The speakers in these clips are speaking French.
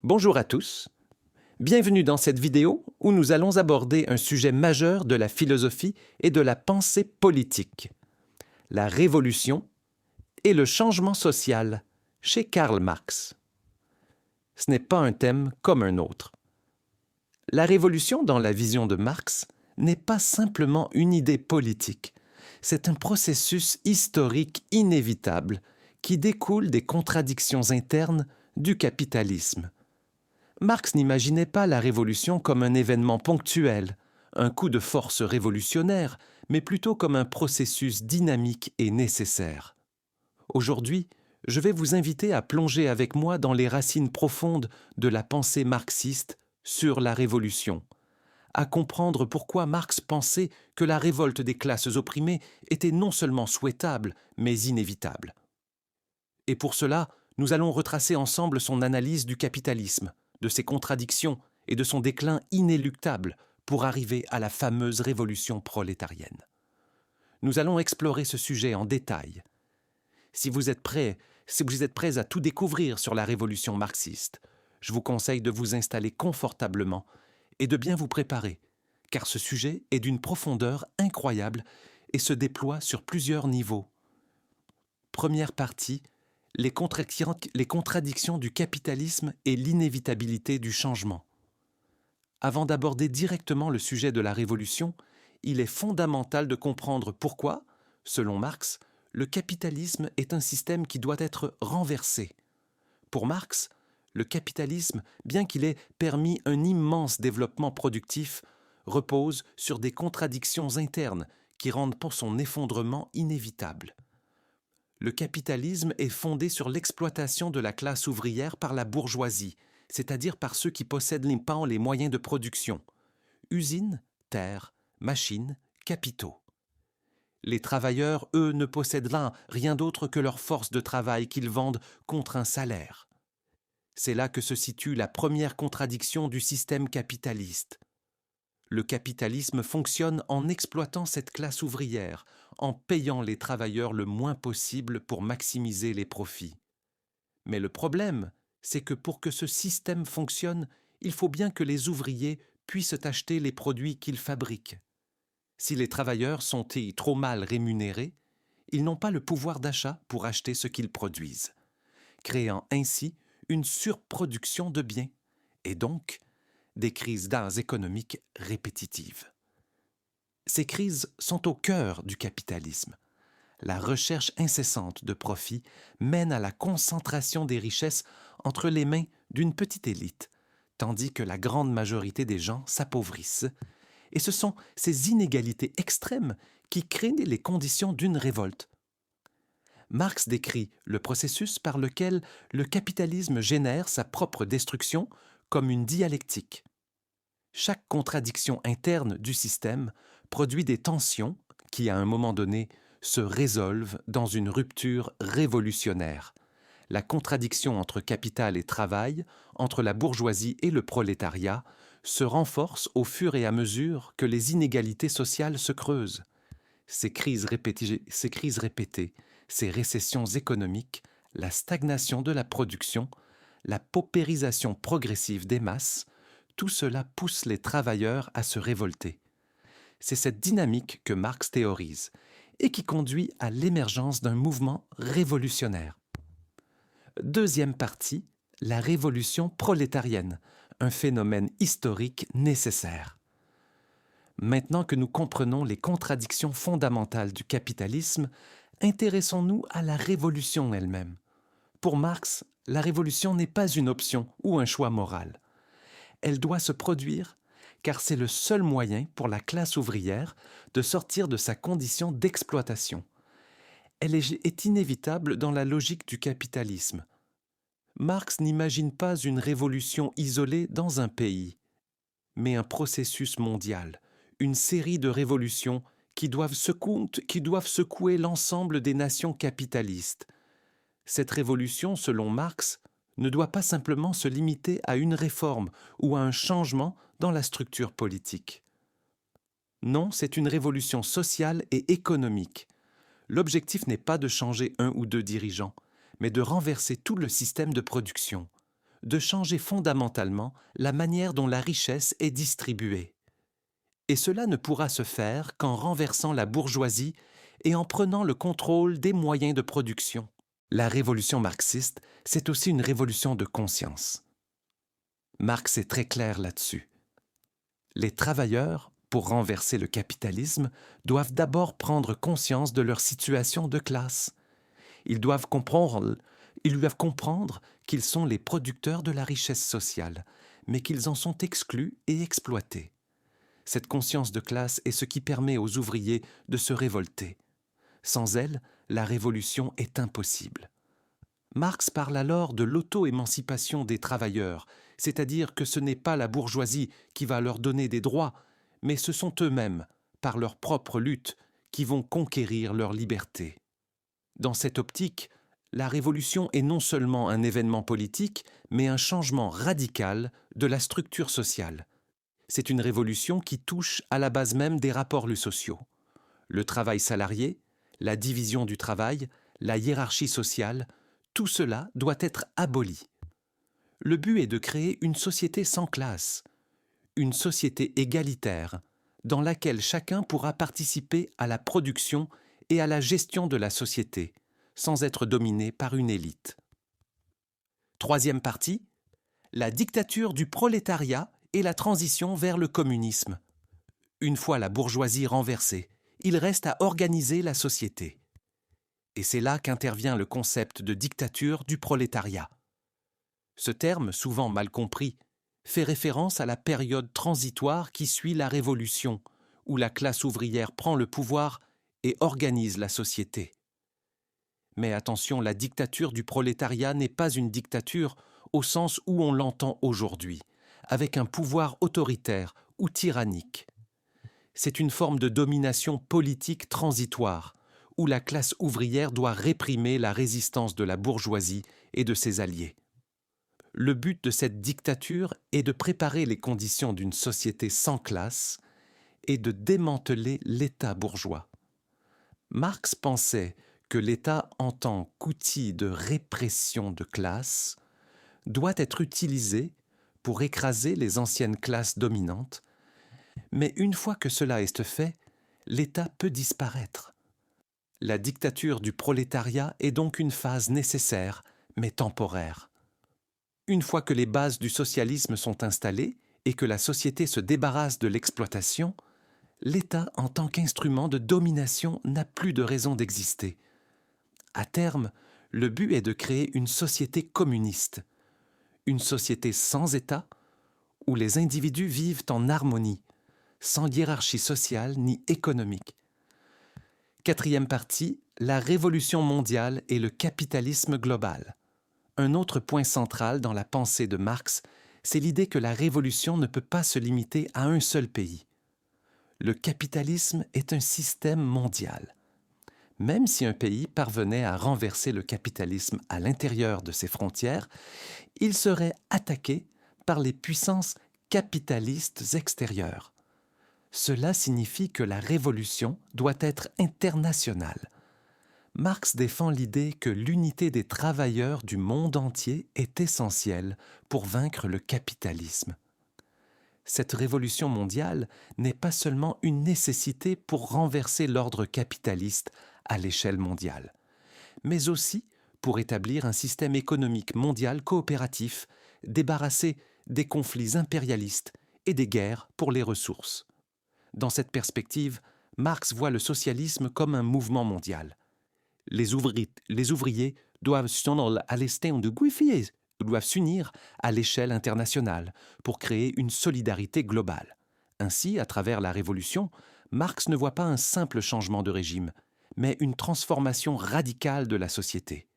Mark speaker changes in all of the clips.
Speaker 1: Bonjour à tous, bienvenue dans cette vidéo où nous allons aborder un sujet majeur de la philosophie et de la pensée politique, la révolution et le changement social chez Karl Marx. Ce n'est pas un thème comme un autre. La révolution dans la vision de Marx n'est pas simplement une idée politique, c'est un processus historique inévitable qui découle des contradictions internes du capitalisme. Marx n'imaginait pas la révolution comme un événement ponctuel, un coup de force révolutionnaire, mais plutôt comme un processus dynamique et nécessaire. Aujourd'hui, je vais vous inviter à plonger avec moi dans les racines profondes de la pensée marxiste sur la révolution, à comprendre pourquoi Marx pensait que la révolte des classes opprimées était non seulement souhaitable, mais inévitable. Et pour cela, nous allons retracer ensemble son analyse du capitalisme, de ses contradictions et de son déclin inéluctable pour arriver à la fameuse révolution prolétarienne. Nous allons explorer ce sujet en détail. Si vous êtes prêts à tout découvrir sur la révolution marxiste, je vous conseille de vous installer confortablement et de bien vous préparer, car ce sujet est d'une profondeur incroyable et se déploie sur plusieurs niveaux. Première partie, les contradictions du capitalisme et l'inévitabilité du changement. Avant d'aborder directement le sujet de la révolution, il est fondamental de comprendre pourquoi, selon Marx, le capitalisme est un système qui doit être renversé. Pour Marx, le capitalisme, bien qu'il ait permis un immense développement productif, repose sur des contradictions internes qui rendent pour son effondrement inévitable. Le capitalisme est fondé sur l'exploitation de la classe ouvrière par la bourgeoisie, c'est-à-dire par ceux qui possèdent les moyens de production. Usines, terres, machines, capitaux. Les travailleurs, eux, ne possèdent là rien d'autre que leur force de travail qu'ils vendent contre un salaire. C'est là que se situe la première contradiction du système capitaliste. Le capitalisme fonctionne en exploitant cette classe ouvrière, en payant les travailleurs le moins possible pour maximiser les profits. Mais le problème, c'est que pour que ce système fonctionne, il faut bien que les ouvriers puissent acheter les produits qu'ils fabriquent. Si les travailleurs sont trop mal rémunérés, ils n'ont pas le pouvoir d'achat pour acheter ce qu'ils produisent, créant ainsi une surproduction de biens et donc des crises économiques répétitives. Ces crises sont au cœur du capitalisme. La recherche incessante de profit mène à la concentration des richesses entre les mains d'une petite élite, tandis que la grande majorité des gens s'appauvrissent. Et ce sont ces inégalités extrêmes qui créent les conditions d'une révolte. Marx décrit le processus par lequel le capitalisme génère sa propre destruction comme une dialectique. Chaque contradiction interne du système produit des tensions qui, à un moment donné, se résolvent dans une rupture révolutionnaire. La contradiction entre capital et travail, entre la bourgeoisie et le prolétariat, se renforce au fur et à mesure que les inégalités sociales se creusent. Ces crises répétées, ces récessions économiques, la stagnation de la production, la paupérisation progressive des masses, tout cela pousse les travailleurs à se révolter. C'est cette dynamique que Marx théorise et qui conduit à l'émergence d'un mouvement révolutionnaire. Deuxième partie, la révolution prolétarienne, un phénomène historique nécessaire. Maintenant que nous comprenons les contradictions fondamentales du capitalisme, intéressons-nous à la révolution elle-même. Pour Marx, la révolution n'est pas une option ou un choix moral. Elle doit se produire car c'est le seul moyen pour la classe ouvrière de sortir de sa condition d'exploitation. Elle est inévitable dans la logique du capitalisme. Marx n'imagine pas une révolution isolée dans un pays, mais un processus mondial, une série de révolutions qui doivent secouer l'ensemble des nations capitalistes. Cette révolution, selon Marx, ne doit pas simplement se limiter à une réforme ou à un changement dans la structure politique. Non, c'est une révolution sociale et économique. L'objectif n'est pas de changer un ou deux dirigeants, mais de renverser tout le système de production. de changer fondamentalement la manière dont la richesse est distribuée. Et cela ne pourra se faire qu'en renversant la bourgeoisie et en prenant le contrôle des moyens de production. La révolution marxiste, c'est aussi une révolution de conscience. Marx est très clair là-dessus. Les travailleurs, pour renverser le capitalisme, doivent d'abord prendre conscience de leur situation de classe. Ils doivent comprendre qu'ils sont les producteurs de la richesse sociale, mais qu'ils en sont exclus et exploités. Cette conscience de classe est ce qui permet aux ouvriers de se révolter. Sans elle, la révolution est impossible. Marx parle alors de l'auto-émancipation des travailleurs, c'est-à-dire que ce n'est pas la bourgeoisie qui va leur donner des droits, mais ce sont eux-mêmes, par leur propre lutte, qui vont conquérir leur liberté. Dans cette optique, la révolution est non seulement un événement politique, mais un changement radical de la structure sociale. C'est une révolution qui touche à la base même des rapports sociaux. Le travail salarié, la division du travail, la hiérarchie sociale, tout cela doit être aboli. Le but est de créer une société sans classe, une société égalitaire, dans laquelle chacun pourra participer à la production et à la gestion de la société, sans être dominé par une élite. Troisième partie, la dictature du prolétariat et la transition vers le communisme. Une fois la bourgeoisie renversée, il reste à organiser la société. Et c'est là qu'intervient le concept de dictature du prolétariat. Ce terme, souvent mal compris, fait référence à la période transitoire qui suit la Révolution, où la classe ouvrière prend le pouvoir et organise la société. Mais attention, la dictature du prolétariat n'est pas une dictature au sens où on l'entend aujourd'hui, avec un pouvoir autoritaire ou tyrannique. C'est une forme de domination politique transitoire, où la classe ouvrière doit réprimer la résistance de la bourgeoisie et de ses alliés. Le but de cette dictature est de préparer les conditions d'une société sans classe et de démanteler l'État bourgeois. Marx pensait que l'État, en tant qu'outil de répression de classe, doit être utilisé pour écraser les anciennes classes dominantes, mais une fois que cela est fait, l'État peut disparaître. La dictature du prolétariat est donc une phase nécessaire, mais temporaire. Une fois que les bases du socialisme sont installées et que la société se débarrasse de l'exploitation, l'État, en tant qu'instrument de domination, n'a plus de raison d'exister. À terme, le but est de créer une société communiste, une société sans État, où les individus vivent en harmonie, sans hiérarchie sociale ni économique. Quatrième partie, la révolution mondiale et le capitalisme global. Un autre point central dans la pensée de Marx, c'est l'idée que la révolution ne peut pas se limiter à un seul pays. Le capitalisme est un système mondial. Même si un pays parvenait à renverser le capitalisme à l'intérieur de ses frontières, il serait attaqué par les puissances capitalistes extérieures. Cela signifie que la révolution doit être internationale. Marx défend l'idée que l'unité des travailleurs du monde entier est essentielle pour vaincre le capitalisme. Cette révolution mondiale n'est pas seulement une nécessité pour renverser l'ordre capitaliste à l'échelle mondiale, mais aussi pour établir un système économique mondial coopératif, débarrassé des conflits impérialistes et des guerres pour les ressources. Dans cette perspective, Marx voit le socialisme comme un mouvement mondial. Les ouvriers doivent s'unir à l'échelle internationale pour créer une solidarité globale. Ainsi, à travers la Révolution, Marx ne voit pas un simple changement de régime, mais une transformation radicale de la société.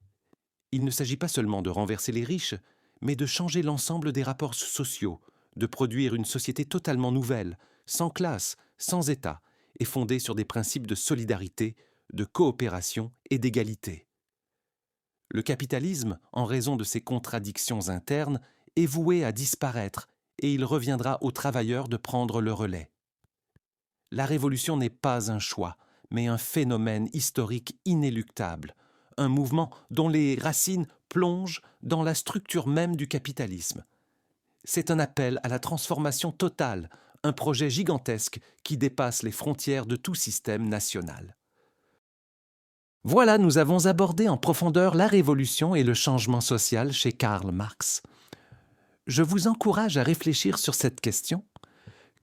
Speaker 1: Il ne s'agit pas seulement de renverser les riches, mais de changer l'ensemble des rapports sociaux, de produire une société totalement nouvelle, sans classe, sans État, et fondée sur des principes de solidarité, de coopération et d'égalité. Le capitalisme, en raison de ses contradictions internes, est voué à disparaître et il reviendra aux travailleurs de prendre le relais. La révolution n'est pas un choix, mais un phénomène historique inéluctable, un mouvement dont les racines plonge dans la structure même du capitalisme. C'est un appel à la transformation totale, un projet gigantesque qui dépasse les frontières de tout système national. Voilà, nous avons abordé en profondeur la révolution et le changement social chez Karl Marx. Je vous encourage à réfléchir sur cette question.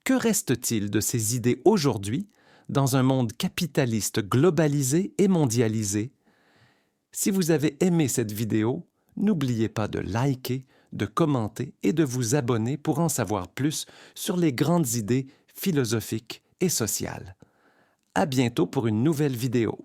Speaker 1: Que reste-t-il de ces idées aujourd'hui dans un monde capitaliste globalisé et mondialisé? Si vous avez aimé cette vidéo, n'oubliez pas de liker, de commenter et de vous abonner pour en savoir plus sur les grandes idées philosophiques et sociales. À bientôt pour une nouvelle vidéo.